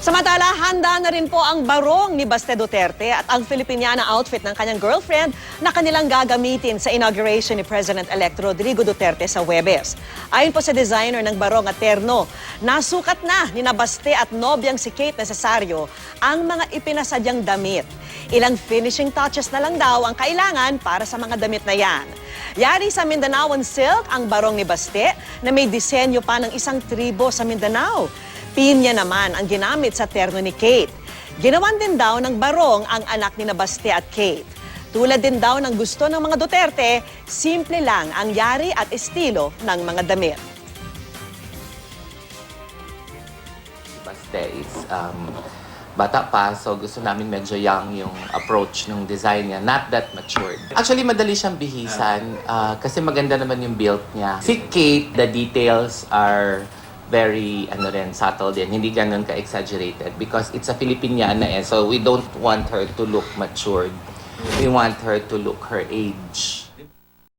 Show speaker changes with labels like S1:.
S1: Samantala, handa na rin po ang barong ni Baste Duterte at ang Filipiniana outfit ng kanyang girlfriend na kanilang gagamitin sa inauguration ni President-elect Rodrigo Duterte sa Huwebes. Ayon po sa designer ng barong at terno, nasukat na ni Baste at nobyang si Kate Necesario ang mga ipinasadyang damit. Ilang finishing touches na lang daw ang kailangan para sa mga damit na yan. Yari sa Mindanaoan Silk ang barong ni Baste na may disenyo pa ng isang tribo sa Mindanao. Pinya naman ang ginamit sa terno ni Kate. Ginawan din daw ng barong ang anak ni Baste at Kate. Tulad din daw ng gusto ng mga Duterte, simple lang ang yari at estilo ng mga damit.
S2: Baste is bata pa, so gusto namin medyo young yung approach ng design niya. Not that matured. Actually, madali siyang bihisan kasi maganda naman yung build niya. Si Kate, the details are very subtle din. Hindi ganun ka-exaggerated because it's a Filipiniana so we don't want her to look matured. We want her to look her age.